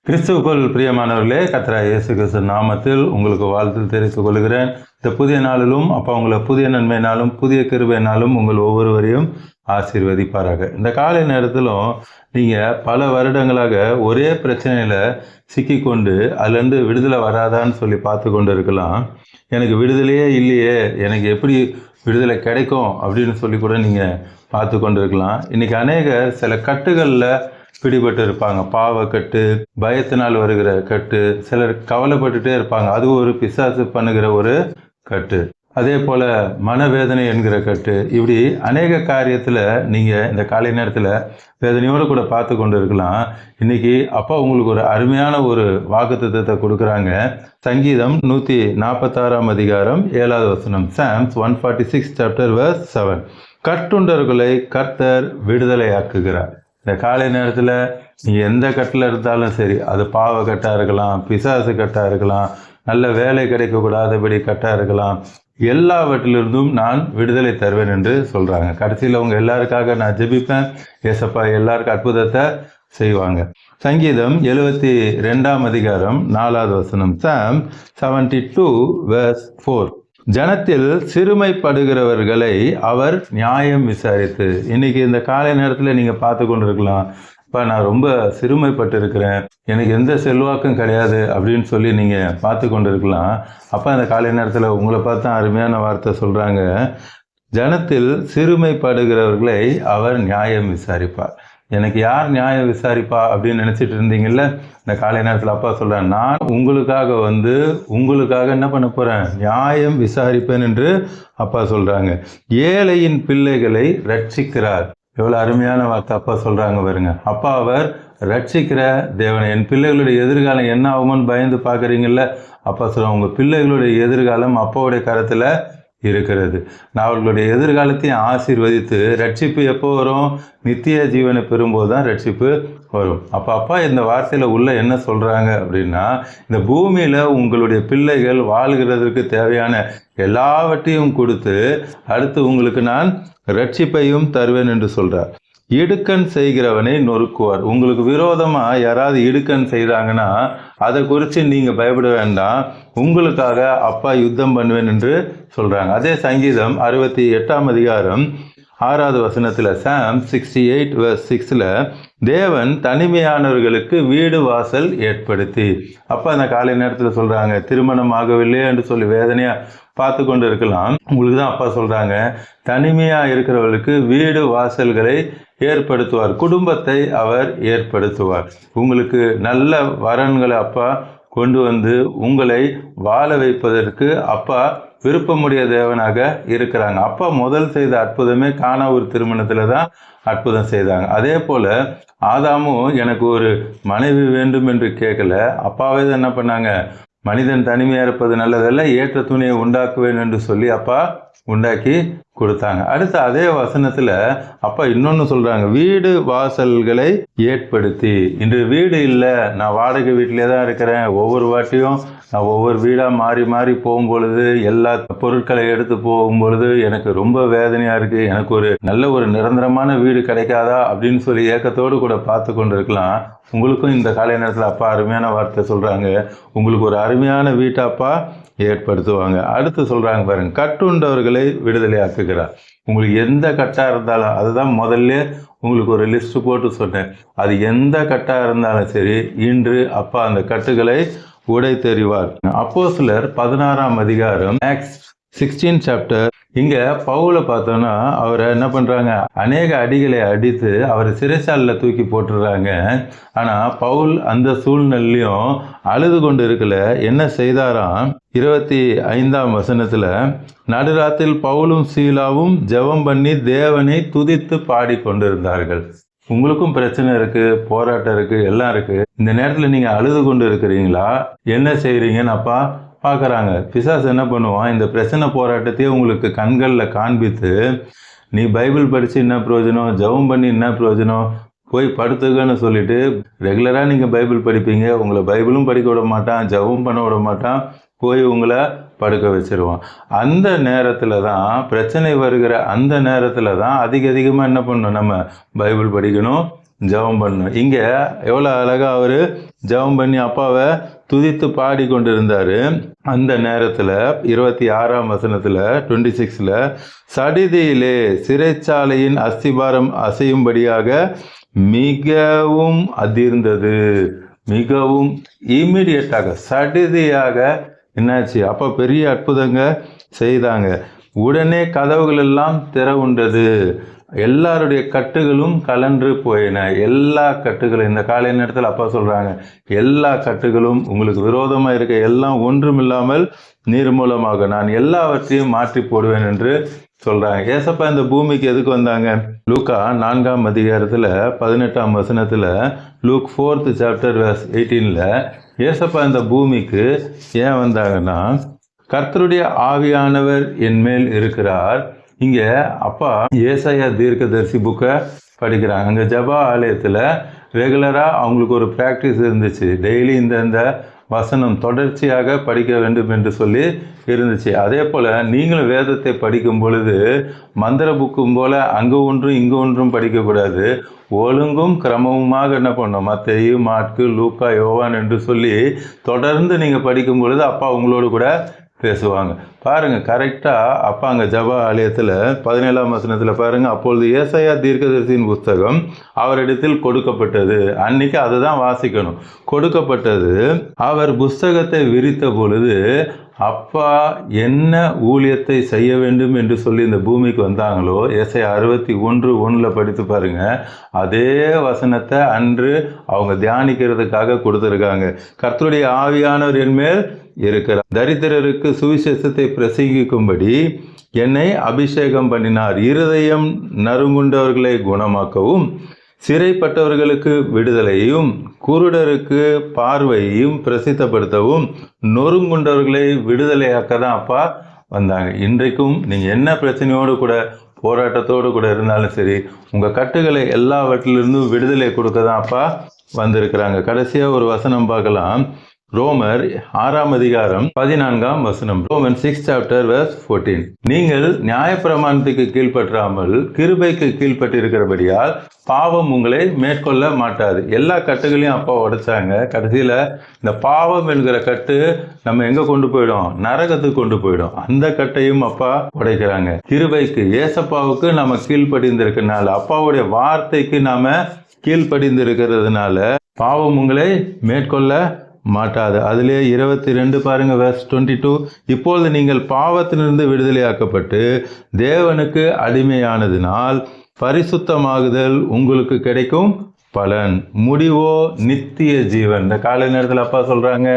கிறிஸ்துவுக்குள் பிரியமானவர்களே, கர்த்தராகிய இயேசு கிறிஸ்து நாமத்தில் உங்களுக்கு வாழ்த்து தெரிவித்துக் கொள்கிறேன். இந்த புதிய நாளிலும் அப்பா உங்களை புதிய நன்மையினாலும் புதிய கிருபையினாலும் உங்கள் ஒவ்வொருவரையும் ஆசீர்வதிப்பாராக. இந்த காலை நேரத்திலும் நீங்கள் பல வருடங்களாக ஒரே பிரச்சனையில் சிக்கிக்கொண்டு அதுலேருந்து விடுதலை வராதான்னு சொல்லி பார்த்து கொண்டு இருக்கலாம். எனக்கு விடுதலையே இல்லையே, எனக்கு எப்படி விடுதலை கிடைக்கும் அப்படின்னு சொல்லி கூட நீங்கள் பார்த்து கொண்டு இருக்கலாம். இன்றைக்கி அநேகர் சில கட்டுகளில் பிடிபட்டு இருப்பாங்க. பாவக்கட்டு, பயத்தினால் வருகிற கட்டு, சிலர் கவலைப்பட்டுட்டே இருப்பாங்க. அது ஒரு பிசாசு பண்ணுகிற ஒரு கட்டு. அதே போல் மனவேதனை என்கிற கட்டு. இப்படி அநேக காரியத்தில் நீங்கள் இந்த காலை நேரத்தில் வேதனையோடு கூட பார்த்து கொண்டு இருக்கலாம். இன்றைக்கி அப்பா உங்களுக்கு ஒரு அருமையான ஒரு வாக்குத்தத்தத்தை கொடுக்குறாங்க. சங்கீதம் 146 அதிகாரம் 7வது வசனம். Psalms 146 chapter verse 7. கட்டுண்டவர்களை கர்த்தர் விடுதலையாக்குகிறார். இந்த காலை நேரத்தில் நீங்கள் எந்த கட்டில் இருந்தாலும் சரி, அது பாவ கட்டாக இருக்கலாம், பிசாசு கட்டாக இருக்கலாம், நல்ல வேலை கிடைக்கக்கூடாதபடி கட்டாக இருக்கலாம், எல்லாவற்றிலிருந்தும் நான் விடுதலை தருவேன் என்று சொல்கிறாங்க. கடைசியில் அவங்க எல்லாருக்காக நான் ஜெபிப்பேன், ஏசப்பா எல்லாருக்கும் அற்புதத்தை செய்வாங்க. சங்கீதம் 72 அதிகாரம் 4வது வசனம். Psalm 72 verse 4. ஜனத்தில் சிறுமைப்படுகிறவர்களை அவர் நியாயம் விசாரித்து. இன்னைக்கு இந்த காலை நேரத்தில் நீங்கள் பார்த்து கொண்டு இருக்கலாம், இப்போ நான் ரொம்ப சிறுமைப்பட்டு இருக்கிறேன், எனக்கு எந்த செல்வாக்கும் கிடையாது அப்படின்னு சொல்லி நீங்கள் பார்த்து கொண்டு இருக்கலாம். அப்போ அந்த காலை நேரத்தில் உங்களை பார்த்து அருமையான வார்த்தை சொல்கிறாங்க, ஜனத்தில் சிறுமைப்படுகிறவர்களை அவர் நியாயம் விசாரிப்பார். எனக்கு யார் நியாயம் விசாரிப்பா அப்படின்னு நினச்சிட்டு இருந்தீங்கல்ல, இந்த காலை நேரத்தில் அப்பா சொல்கிறேன், நான் உங்களுக்காக என்ன பண்ண போகிறேன், நியாயம் விசாரிப்பேன் என்று அப்பா சொல்கிறாங்க. ஏழையின் பிள்ளைகளை ரட்சிக்கிறார். எவ்வளோ அருமையான வார்த்தை அப்பா சொல்கிறாங்க பாருங்க. அப்பா அவர் ரட்சிக்கிற தேவனை. என் பிள்ளைகளுடைய எதிர்காலம் என்ன ஆகுமோன்னு பயந்து பார்க்குறீங்கல்ல, அப்பா சொல்கிறாங்க, உங்கள் பிள்ளைகளுடைய எதிர்காலம் அப்பாவுடைய கரத்தில் இருக்கிறது. நான் அவர்களுடைய எதிர்காலத்தையும் ஆசீர்வதித்து, ரட்சிப்பு எப்போ வரும், நித்திய ஜீவனை பெறும்போது தான் ரட்சிப்பு வரும். அப்போ அப்பா இந்த வார்த்தையில் உள்ள என்ன சொல்கிறாங்க அப்படின்னா, இந்த பூமியில் உங்களுடைய பிள்ளைகள் வாழ்கிறதுக்கு தேவையான எல்லாவற்றையும் கொடுத்து அடுத்து உங்களுக்கு நான் ரட்சிப்பையும் தருவேன் என்று சொல்கிறார். இடுக்கண் செய்கிறவனை நொறுக்குவார். உங்களுக்கு விரோதமாக யாராவது இடுக்கண் செய்தாங்கன்னா அதை குறித்து நீங்கள் பயப்பட வேண்டாம், உங்களுக்காக அப்பா யுத்தம் பண்ணுவேன் என்று சொல்கிறாங்க. அதே சங்கீதம் 68 அதிகாரம் 6வது வசனத்தில் Psalm 68 verse 6ல் தேவன் தனிமையானவர்களுக்கு வீடு வாசல் ஏற்படுத்தி. அப்போ அந்த காலை நேரத்தில் சொல்கிறாங்க, திருமணம் ஆகவில்லையே என்று சொல்லி வேதனையாக பார்த்து கொண்டு இருக்கலாம். உங்களுக்கு தான் அப்பா சொல்கிறாங்க, தனிமையாக இருக்கிறவர்களுக்கு வீடு வாசல்களை ஏற்படுத்துவார், குடும்பத்தை அவர் ஏற்படுத்துவார். உங்களுக்கு நல்ல வரன்களை அப்பா கொண்டு வந்து உங்களை வாழ வைப்பதற்கு அப்பா விருப்பமுடைய தேவனாக இருக்கிறாங்க. அப்பா முதல் செய்த அற்புதமே கானா ஒரு திருமணத்தில் தான் அற்புதம் செய்தாங்க. அதே போல் ஆதாமும் எனக்கு ஒரு மனைவி வேண்டும் என்று கேட்கல, அப்பாவே தான் என்ன பண்ணாங்க, மனிதன் தனிமையாக இருப்பது நல்லதல்ல, ஏற்ற துணியை உண்டாக்குவேன் என்று சொல்லி அப்பா உண்டாக்கி கொடுத்தாங்க. அடுத்து அதே வசனத்தில் அப்பா இன்னொன்று சொல்கிறாங்க, வீடு வாசல்களை ஏற்படுத்தி. இன்று வீடு இல்லை, நான் வாடகை வீட்டிலே தான் இருக்கிறேன், ஒவ்வொரு வாட்டியும் நான் ஒவ்வொரு வீடாக மாறி மாறி போகும்பொழுது, எல்லா பொருட்களை எடுத்து போகும்பொழுது எனக்கு ரொம்ப வேதனையாக இருக்குது, எனக்கு ஒரு நல்ல ஒரு நிரந்தரமான வீடு கிடைக்காதா அப்படின்னு சொல்லி ஏக்கத்தோடு கூட பார்த்து கொண்டு இருக்கலாம். உங்களுக்கும் இந்த காலை நேரத்தில் அப்பா அருமையான வார்த்தை சொல்கிறாங்க, உங்களுக்கு ஒரு அருமையான வீட்டை அப்பா ஏற்படுத்துவாங்க. அடுத்து சொல்கிறாங்க பாருங்க, கட்டுண்டவர்களை விடுதலையாக்குகிறார். உங்களுக்கு எந்த கட்டாக இருந்தாலும், அதுதான் முதல்ல உங்களுக்கு ஒரு லிஸ்ட்டு போட்டு சொன்னேன், அது எந்த கட்டாக இருந்தாலும் சரி, இன்று அப்பா அந்த கட்டுகளை உடை தெரிவார். அப்போஸ்தலர் 16 அதிகாரம் Acts 16 chapter. இங்கே பவுலை பார்த்தோன்னா அவரை என்ன பண்ணுறாங்க, அநேக அடிகளை அடித்து அவரை சிறைச்சாலையில் தூக்கி போட்டுடுறாங்க. ஆனால் பவுல் அந்த சூழ்நிலையும் அழுது கொண்டு இருக்கல, என்ன செய்தாராம், 25ஆம் வசனத்தில், நடுராத்தில் பவுலும் சீலாவும் ஜெபம் பண்ணி தேவனை துதித்து பாடி கொண்டிருந்தார்கள். உங்களுக்கும் பிரச்சனை இருக்குது, போராட்டம் இருக்குது, எல்லாம் இருக்குது. இந்த நேரத்தில் நீங்கள் அழுது கொண்டு இருக்கிறீங்களா, என்ன செய்கிறீங்கன்னு அப்பா பார்க்குறாங்க. பிசாசு என்ன பண்ணுவான், இந்த பிரச்சனை போராட்டத்தையே உங்களுக்கு கண்களில் காண்பித்து, நீ பைபிள் படித்து என்ன பிரயோஜனம், ஜெபம் பண்ணி என்ன பிரயோஜனம், போய் படுத்துக்கன்னு சொல்லிட்டு ரெகுலராக நீங்கள் பைபிள் படிப்பீங்க, உங்களை பைபிளும் படிக்க விட மாட்டான், ஜெபம் பண்ண விட மாட்டான், போய் உங்களை படுக்க வச்சிருவான். அந்த நேரத்தில் தான் பிரச்சனை வருகிற அந்த நேரத்தில் தான் அதிகமாக என்ன பண்ணணும், நம்ம பைபிள் படிக்கணும், ஜெபம் பண்ணணும். இங்கே எவ்வளோ அழகாக அவர் ஜெபம் பண்ணி அப்பாவை துதித்து பாடி கொண்டு இருந்தார். அந்த நேரத்தில் 26ஆம் வசனத்தில் 26ல் சடிதியிலே சிறைச்சாலையின் அஸ்திபாரம் அசையும்படியாக மிகவும் அதிர்ந்தது. மிகவும் இம்மிடியட்டாக சடிதியாக என்னாச்சு? அப்போ பெரிய அற்புதங்க செய்தாங்க. உடனே கதவுகள் எல்லாம் திறவுண்டது. எல்லாருடைய கட்டுகளும் கலன்று போயின. எல்லா கட்டுகளும் இந்த காலை நேரத்தில் அப்பா சொல்கிறாங்க, எல்லா கட்டுகளும் உங்களுக்கு விரோதமாக இருக்க எல்லாம் ஒன்றுமில்லாமல் நிர்மூலமாக நான் எல்லாவற்றையும் மாற்றி போடுவேன் என்று சொல்கிறாங்க. ஏசப்பா இந்த பூமிக்கு எதுக்கு வந்தாங்க? லூக்கா 4ஆம் அதிகாரத்தில் 18ஆம் வசனத்தில், லூக் 4th chapter verse 18ல் ஏசப்பா இந்த பூமிக்கு ஏன் வந்தாங்கன்னா, கர்த்தருடைய ஆவியானவர் என் மேல் இருக்கிறார். இங்கே அப்பா ஏசாயா தீர்க்கதரிசி புக்கை படிக்கிறாங்க. அங்கே ஜபா ஆலயத்தில் ரெகுலராக அவங்களுக்கு ஒரு ப்ராக்டிஸ் இருந்துச்சு. டெய்லி இந்த வசனம் தொடர்ச்சியாக படிக்க வேண்டும் என்று சொல்லி இருந்துச்சு. அதே போல் நீங்களும் வேதத்தை படிக்கும் பொழுது மந்திர புக்கும் போல் அங்கே ஒன்றும் இங்கே ஒன்றும் படிக்கக்கூடாது. ஒழுங்கும் கிரமமுமாக என்ன பண்ணணும்? மத்தேயு, மாற்கு, லூக்கா, யோவான் என்று சொல்லி தொடர்ந்து நீங்கள் படிக்கும் பொழுது அப்பா உங்களோடு கூட பேசுவாங்க. பாருங்கள், கரெக்டாக அப்பா அங்கே ஜபா ஆலயத்தில் 17ஆம் வசனத்தில் பாருங்கள், அப்பொழுது ஏசாயா தீர்க்கதரிசியின் புஸ்தகம் அவரிடத்தில் கொடுக்கப்பட்டது. அன்னைக்கு அதை தான் வாசிக்கணும். கொடுக்கப்பட்டது. அவர் புஸ்தகத்தை விரித்த பொழுது அப்பா என்ன ஊழியத்தை செய்ய வேண்டும் என்று சொல்லி இந்த பூமிக்கு வந்தாங்களோ, ஏசாயா 61:1 படித்து பாருங்க. அதே வசனத்தை அன்று அவங்க தியானிக்கிறதுக்காக கொடுத்துருக்காங்க. கர்த்தருடைய ஆவியானவர் என் மேல் இருக்கிறார், தரித்திரருக்கு சுவிசேஷத்தை பிரசங்கிக்கும்படி என்னை அபிஷேகம் பண்ணினார், இருதயம் நறுங்குண்டவர்களை குணமாக்கவும், சிறைப்பட்டவர்களுக்கு விடுதலையும், குருடருக்கு பார்வையையும் பிரசித்தப்படுத்தவும், நொறுங்குண்டவர்களை விடுதலையாக்க தான் அப்பா வந்தாங்க. இன்றைக்கும் நீங்கள் என்ன பிரச்சனையோடு கூட போராட்டத்தோடு கூட இருந்தாலும் சரி, உங்கள் கட்டுகளை எல்லாவற்றிலிருந்தும் விடுதலை கொடுக்க தான் அப்பா வந்திருக்கிறாங்க. கடைசியாக ஒரு வசனம் பார்க்கலாம். ரோமர் 6ஆம் அதிகாரம் 14ஆம் வசனம். Roman 6th chapter verse 14. நீங்கள் நியாயப்பிரமாணத்துக்கு கீழ்ப்பற்றாமல் கிருபைக்கு கீழ்ப்பட்டிருக்கிறபடியால் பாவம் உங்களை மேற்கொள்ள மாட்டாது. எல்லா கட்டுகளையும் அப்பா உடைச்சாங்க. கடைசியில் இந்த பாவம் என்கிற கட்டு நம்ம எங்கே கொண்டு போயிடும்? நரகத்துக்கு கொண்டு போயிடும். அந்த கட்டையும் அப்பா உடைக்கிறாங்க. கிருபைக்கு, ஏசப்பாவுக்கு நம்ம கீழ்ப்படிந்திருக்கிறதுனால, அப்பாவுடைய வார்த்தைக்கு நாம கீழ்ப்படிந்திருக்கிறதுனால பாவம் உங்களை மேற்கொள்ள மாட்டாது. அதிலே 22 பாருங்க, verse 22. இப்பொழுது நீங்கள் பாவத்திலிருந்து விடுதலையாக்கப்பட்டு தேவனுக்கு அடிமையானதினால் பரிசுத்தமாகுதல் உங்களுக்கு கிடைக்கும் பலன், முடிவோ நித்திய ஜீவன். இந்த காலை நேரத்தில் அப்பா சொல்றாங்க,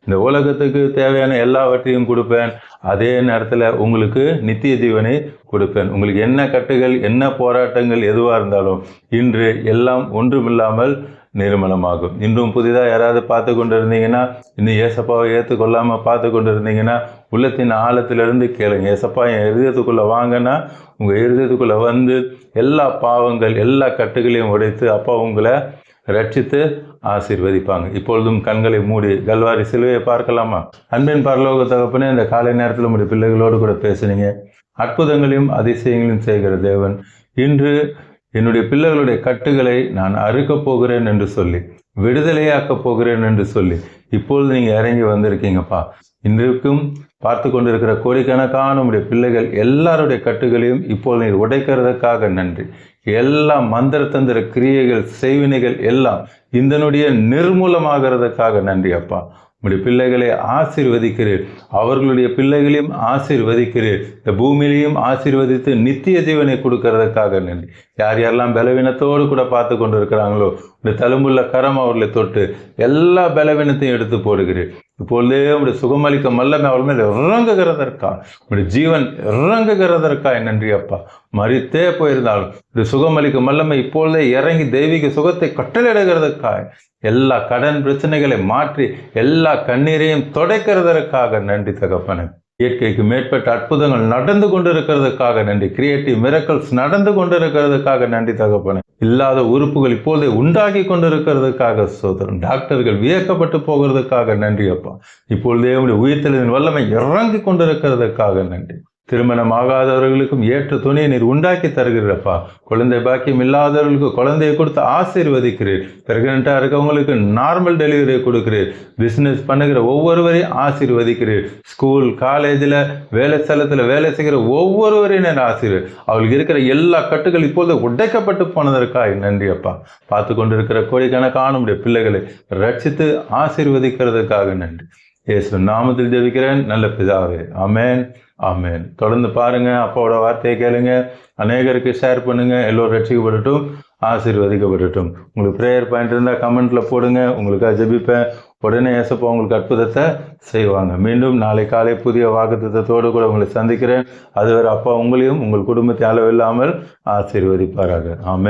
இந்த உலகத்துக்கு தேவையான எல்லாவற்றையும் கொடுப்பேன், அதே நேரத்தில் உங்களுக்கு நித்திய ஜீவனை கொடுப்பேன். உங்களுக்கு என்ன கட்டுகள், என்ன போராட்டங்கள் எதுவாக இருந்தாலும் இன்று எல்லாம் ஒன்றுமில்லாமல் நிர்மலமாகும். இன்றும் புதிதாக யாராவது பார்த்து கொண்டு இருந்தீங்கன்னா, இன்னும் ஏசப்பாவை ஏற்றுக்கொள்ளாமல் பார்த்து கொண்டு இருந்தீங்கன்னா, உள்ளத்தின் ஆழத்திலிருந்து கேளுங்க, ஏசப்பா என் இருதயத்துக்குள்ளே வாங்கன்னா உங்கள் இருதயத்துக்குள்ளே வந்து எல்லா பாவங்கள் எல்லா கட்டுகளையும் உடைத்து அப்பா உங்களை ரட்சித்து ஆசீர்வதிப்பாங்க. இப்பொழுதும் கண்களை மூடி கல்வாரி சிலுவையை பார்க்கலாமா? அன்பின் பரலோக தகப்பனே, இந்த காலை நேரத்தில் உங்களுடைய பிள்ளைகளோடு கூட பேசுனீங்க. அற்புதங்களையும் அதிசயங்களையும் செய்கிற தேவன், இன்று என்னுடைய பிள்ளைகளுடைய கட்டுகளை நான் அறுக்கப் போகிறேன் என்று சொல்லி, விடுதலையாக்கப் போகிறேன் என்று சொல்லி இப்பொழுது நீங்கள் இறங்கி வந்திருக்கீங்கப்பா. இன்றைக்கும் பார்த்து கொண்டிருக்கிற கோடிக்கணக்கான உடைய பிள்ளைகள் எல்லாருடைய கட்டுகளையும் இப்போது நீர் உடைக்கிறதுக்காக நன்றி. எல்லா மந்திரத்தந்திர கிரியைகள் செய்வினைகள் எல்லாம் இதனுடைய நிர்மூலமாகிறதுக்காக நன்றி அப்பா. உங்களுடைய பிள்ளைகளை ஆசீர்வதிக்கிறீர், அவர்களுடைய பிள்ளைகளையும் ஆசீர்வதிக்கிறீர், இந்த பூமியிலையும் ஆசீர்வதித்து நித்திய ஜீவனை கொடுக்கறதுக்காக நன்றி. யார் யாரெல்லாம் பலவீனத்தோடு கூட பார்த்து கொண்டு இருக்கிறாங்களோ, இந்த தழும்புள்ள கரம் அவர்களை தொட்டு எல்லா பலவீனத்தையும் எடுத்து போடுகிறீர். இப்பொழுதே உடைய சுகமளிக்க மல்லமை அவள் மேல் இறங்குகிறதற்கா, உடைய ஜீவன் இறங்குகிறதற்காக நன்றி அப்பா. மறித்தே போயிருந்தாலும் இந்த சுகமளிக்க மல்லமை இப்பொழுதே இறங்கி தெய்வீக சுகத்தை கட்டளையிடுகிறதற்காக, எல்லா கடன் பிரச்சனைகளை மாற்றி எல்லா கண்ணீரையும் துடைக்கிறதற்காக நன்றி தகப்பனே. இயற்கைக்கு மேற்பட்ட அற்புதங்கள் நடந்து கொண்டிருக்கிறதுக்காக நன்றி. கிரியேட்டிவ் மிரக்கல்ஸ் நடந்து கொண்டிருக்கிறதுக்காக நன்றி தகப்பனே. இல்லாத உறுப்புகள் இப்போதே உண்டாகி கொண்டிருக்கிறதுக்காக சோதரன். டாக்டர்கள் வியக்கப்பட்டு போகிறதுக்காக நன்றி அப்பா. இப்பொழுதே உயிர்த்தெழுதலின் வல்லமை இறங்கி கொண்டிருக்கிறதுக்காக நன்றி. திருமணம் ஆகாதவர்களுக்கும் ஏற்ற துணையை நீர் உண்டாக்கி தருகிறப்பா. குழந்தை பாக்கியம் இல்லாதவர்களுக்கு குழந்தையை கொடுத்து ஆசீர்வதிக்கிறீர். பிரெக்னெண்ட்டாக இருக்கவங்களுக்கு நார்மல் டெலிவரியை கொடுக்கிறீர். பிஸ்னஸ் பண்ணுகிற ஒவ்வொருவரையும் ஆசீர்வதிக்கிறீர். ஸ்கூல் காலேஜில் வேலை ஸ்தலத்தில் வேலை செய்கிற ஒவ்வொருவரையும் நான் ஆசீர்வதி. அவளுக்கு இருக்கிற எல்லா கட்டுகள் இப்போது உடைக்கப்பட்டு போனதற்காக நன்றி அப்பா. பார்த்து கொண்டு இருக்கிற கோடிக்கணக்கான நம்முடைய பிள்ளைகளை ரட்சித்து ஆசீர்வதிக்கிறதுக்காக நன்றி. இயேசு நாமத்தில் ஜெபிக்கிறேன் நல்ல பிதாவே. ஆமென், ஆமென். தொடர்ந்து பாருங்க, அப்பாவோட வார்த்தையை கேளுங்க, அநேகருக்கு ஷேர் பண்ணுங்க. எல்லோரும் ரட்சிக்கப்படட்டும், ஆசீர்வதிக்கப்படட்டும். உங்களுக்கு ப்ரேயர் பாயிண்ட் இருந்தால் கமெண்ட்டில் போடுங்க, உங்களுக்காக ஜெபிப்பேன். உடனே ஏசப்பா உங்களுக்கு அற்புதத்தை செய்வாங்க. மீண்டும் நாளை காலை புதிய வாக்குத்தத்தத்தோடு கூட உங்களை சந்திக்கிறேன். அதுவரை அப்பா உங்களையும் உங்கள் குடும்பத்தை அளவில்லாமல் ஆசீர்வதிப்பாராக. ஆமென்.